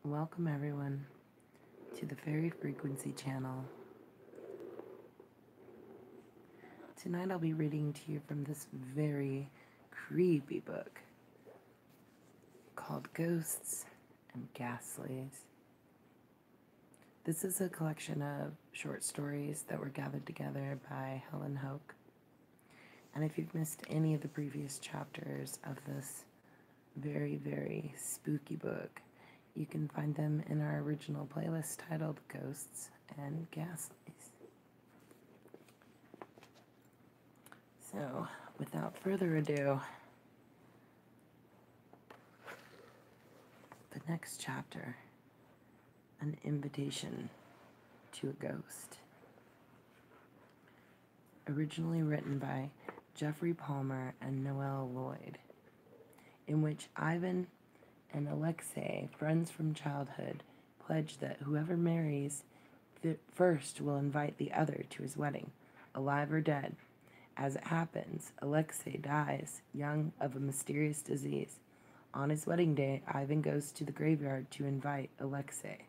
Welcome everyone to the Fairy Frequency channel. Tonight I'll be reading to you from this very creepy book called Ghosts and Ghastlies. This is a collection of short stories that were gathered together by Helen Hoke. And if you've missed any of the previous chapters of this very, very spooky book, you can find them in our original playlist titled Ghosts and Ghastlies. So, without further ado, the next chapter, An Invitation to a Ghost. Originally written by Jeffrey Palmer and Noel Lloyd, in which Ivan and Alexei, friends from childhood, pledge that whoever marries first will invite the other to his wedding, alive or dead. As it happens, Alexei dies, young, of a mysterious disease. On his wedding day, Ivan goes to the graveyard to invite Alexei.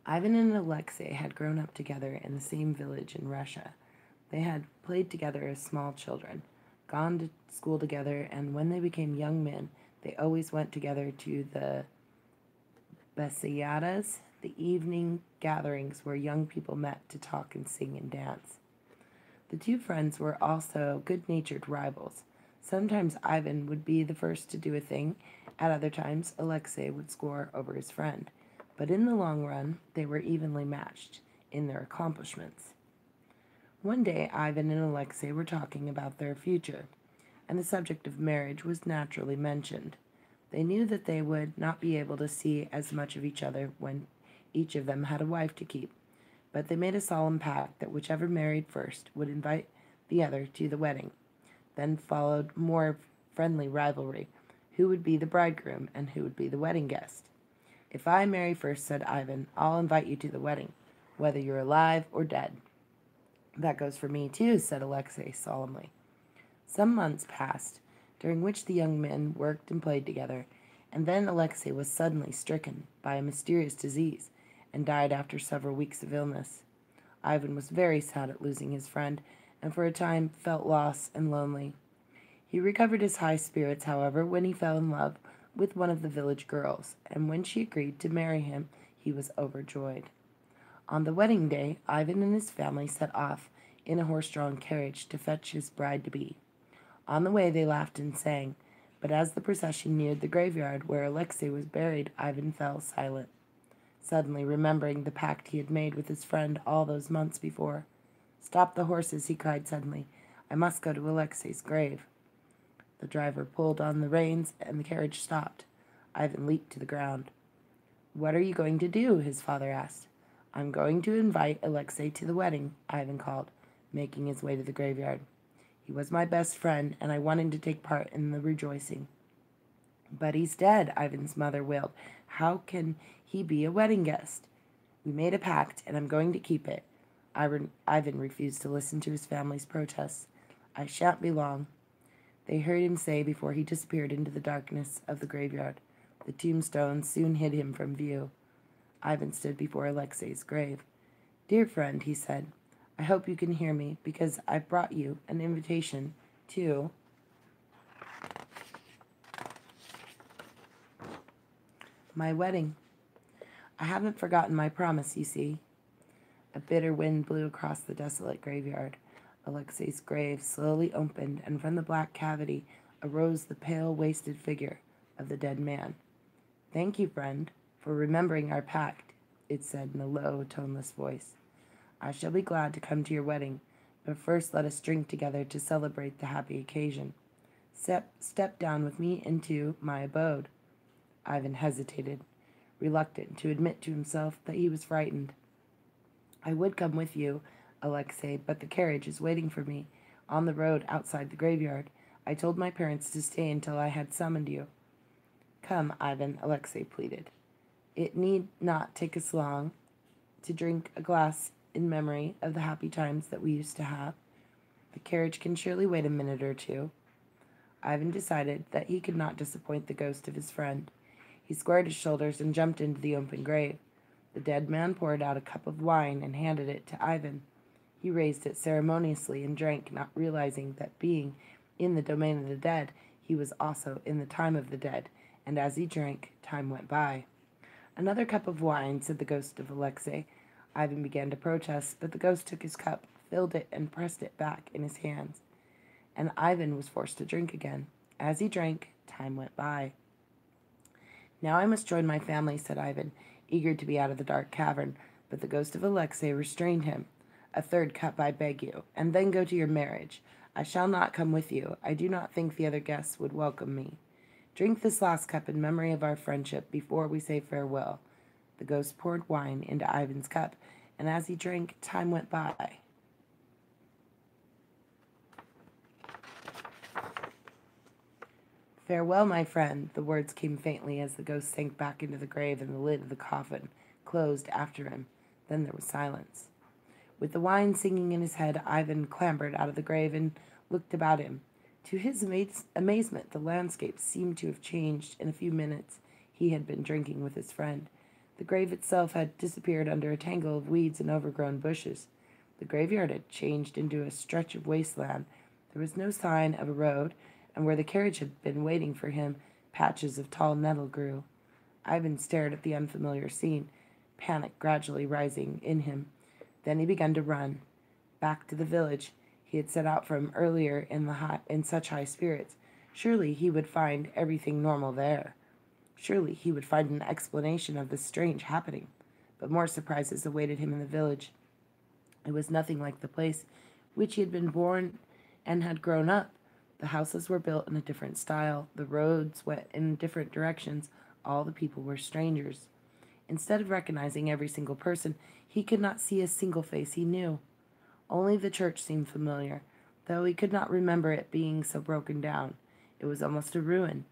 Ivan and Alexei had grown up together in the same village in Russia. They had played together as small children, gone to school together, and when they became young men, they always went together to the beseyadas, the evening gatherings where young people met to talk and sing and dance. The two friends were also good-natured rivals. Sometimes Ivan would be the first to do a thing, at other times Alexei would score over his friend. But in the long run, they were evenly matched in their accomplishments. One day, Ivan and Alexei were talking about their future, and the subject of marriage was naturally mentioned. They knew that they would not be able to see as much of each other when each of them had a wife to keep, but they made a solemn pact that whichever married first would invite the other to the wedding. Then followed more friendly rivalry. Who would be the bridegroom and who would be the wedding guest? "If I marry first," said Ivan, "I'll invite you to the wedding, whether you're alive or dead." "That goes for me, too," said Alexei solemnly. Some months passed, during which the young men worked and played together, and then Alexei was suddenly stricken by a mysterious disease and died after several weeks of illness. Ivan was very sad at losing his friend, and for a time felt lost and lonely. He recovered his high spirits, however, when he fell in love with one of the village girls, and when she agreed to marry him, he was overjoyed. On the wedding day, Ivan and his family set off in a horse-drawn carriage to fetch his bride-to-be. On the way they laughed and sang, but as the procession neared the graveyard where Alexei was buried, Ivan fell silent, suddenly remembering the pact he had made with his friend all those months before. "Stop the horses," he cried suddenly. "I must go to Alexei's grave." The driver pulled on the reins, and the carriage stopped. Ivan leaped to the ground. "What are you going to do?" his father asked. "I'm going to invite Alexei to the wedding," Ivan called, making his way to the graveyard. "He was my best friend, and I wanted to take part in the rejoicing." "But he's dead," Ivan's mother wailed. "How can he be a wedding guest?" "We made a pact, and I'm going to keep it." Ivan refused to listen to his family's protests. "I shan't be long," they heard him say before he disappeared into the darkness of the graveyard. The tombstone soon hid him from view. Ivan stood before Alexei's grave. "Dear friend," he said, "I hope you can hear me, because I've brought you an invitation to my wedding. I haven't forgotten my promise, you see." A bitter wind blew across the desolate graveyard. Alexei's grave slowly opened, and from the black cavity arose the pale, wasted figure of the dead man. "Thank you, friend, for remembering our pact," it said in a low, toneless voice. "I shall be glad to come to your wedding, but first let us drink together to celebrate the happy occasion. Step down with me into my abode." Ivan hesitated, reluctant to admit to himself that he was frightened. "I would come with you, Alexei, but the carriage is waiting for me on the road outside the graveyard. I told my parents to stay until I had summoned you." "Come, Ivan," Alexei pleaded. "It need not take us long to drink a glass in memory of the happy times that we used to have. The carriage can surely wait a minute or two." Ivan decided that he could not disappoint the ghost of his friend. He squared his shoulders and jumped into the open grave. The dead man poured out a cup of wine and handed it to Ivan. He raised it ceremoniously and drank, not realizing that being in the domain of the dead, he was also in the time of the dead, and as he drank, time went by. "Another cup of wine," said the ghost of Alexei. Ivan began to protest, but the ghost took his cup, filled it, and pressed it back in his hands, and Ivan was forced to drink again. As he drank, time went by. "Now I must join my family," said Ivan, eager to be out of the dark cavern, but the ghost of Alexei restrained him. "A third cup, I beg you, and then go to your marriage. I shall not come with you. I do not think the other guests would welcome me. Drink this last cup in memory of our friendship before we say farewell." The ghost poured wine into Ivan's cup, and as he drank, time went by. "Farewell, my friend," the words came faintly as the ghost sank back into the grave and the lid of the coffin closed after him. Then there was silence. With the wine singing in his head, Ivan clambered out of the grave and looked about him. To his amazement, the landscape seemed to have changed in a few minutes he had been drinking with his friend. The grave itself had disappeared under a tangle of weeds and overgrown bushes. The graveyard had changed into a stretch of wasteland. There was no sign of a road, and where the carriage had been waiting for him, patches of tall nettle grew. Ivan stared at the unfamiliar scene, panic gradually rising in him. Then he began to run. Back to the village he had set out from earlier in such high spirits. Surely he would find everything normal there. Surely he would find an explanation of this strange happening. But more surprises awaited him in the village. It was nothing like the place which he had been born and had grown up. The houses were built in a different style. The roads went in different directions. All the people were strangers. Instead of recognizing every single person, he could not see a single face he knew. Only the church seemed familiar, though he could not remember it being so broken down. It was almost a ruin.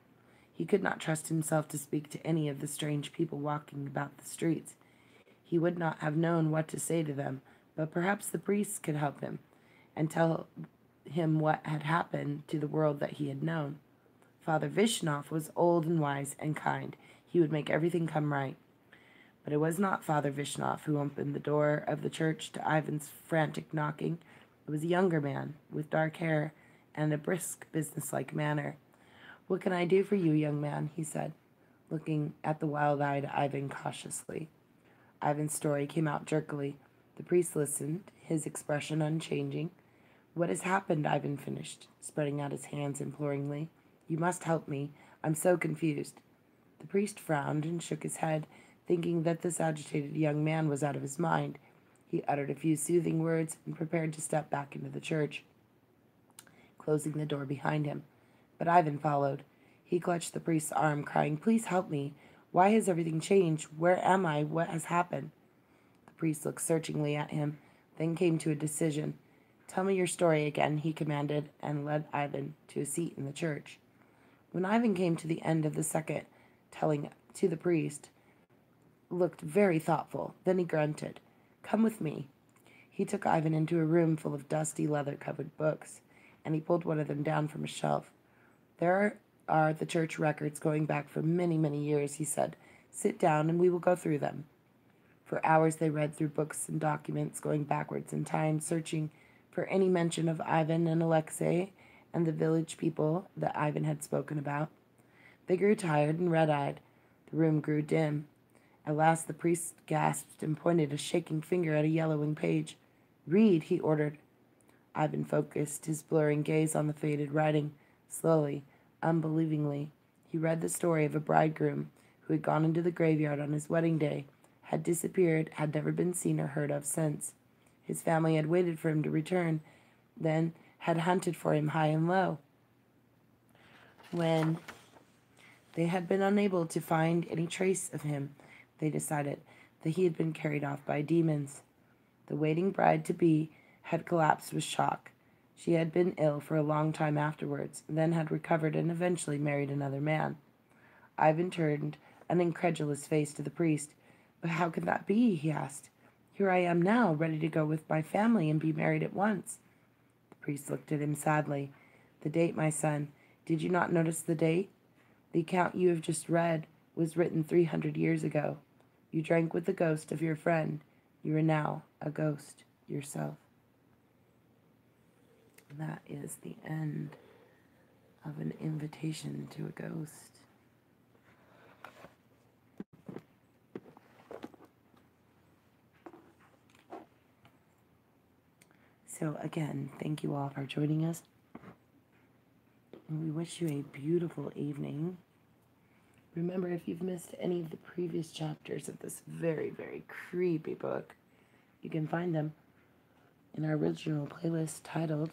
He could not trust himself to speak to any of the strange people walking about the streets. He would not have known what to say to them, but perhaps the priests could help him and tell him what had happened to the world that he had known. Father Vishnov was old and wise and kind. He would make everything come right. But it was not Father Vishnov who opened the door of the church to Ivan's frantic knocking. It was a younger man with dark hair and a brisk, businesslike manner. "What can I do for you, young man?" he said, looking at the wild-eyed Ivan cautiously. Ivan's story came out jerkily. The priest listened, his expression unchanging. "What has happened?" Ivan finished, spreading out his hands imploringly. "You must help me. I'm so confused." The priest frowned and shook his head, thinking that this agitated young man was out of his mind. He uttered a few soothing words and prepared to step back into the church, closing the door behind him. But Ivan followed. He clutched the priest's arm, crying, "Please help me. Why has everything changed? Where am I? What has happened?" The priest looked searchingly at him, then came to a decision. "Tell me your story again," he commanded, and led Ivan to a seat in the church. When Ivan came to the end of the second telling to the priest, looked very thoughtful. Then he grunted, "Come with me." He took Ivan into a room full of dusty, leather-covered books, and he pulled one of them down from a shelf. "There are the church records going back for many, many years," he said. "Sit down and we will go through them." For hours they read through books and documents, going backwards in time, searching for any mention of Ivan and Alexei and the village people that Ivan had spoken about. They grew tired and red-eyed. The room grew dim. At last the priest gasped and pointed a shaking finger at a yellowing page. "Read," he ordered. Ivan focused his blurring gaze on the faded writing. Slowly, unbelievingly, he read the story of a bridegroom who had gone into the graveyard on his wedding day, had disappeared, had never been seen or heard of since. His family had waited for him to return, then had hunted for him high and low. When they had been unable to find any trace of him, they decided that he had been carried off by demons. The waiting bride-to-be had collapsed with shock. She had been ill for a long time afterwards, then had recovered and eventually married another man. Ivan turned an incredulous face to the priest. "But how can that be?" he asked. "Here I am now, ready to go with my family and be married at once." The priest looked at him sadly. "The date, my son. Did you not notice the date? The account you have just read. was written 300 years ago. You drank with the ghost of your friend. You are now a ghost yourself. And that is the end of An Invitation to a Ghost. So again, thank you all for joining us. And we wish you a beautiful evening. Remember, if you've missed any of the previous chapters of this very, very creepy book, you can find them in our original playlist titled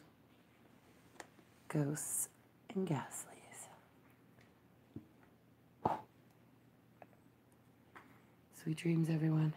Ghosts and Ghastlies. Sweet dreams, everyone.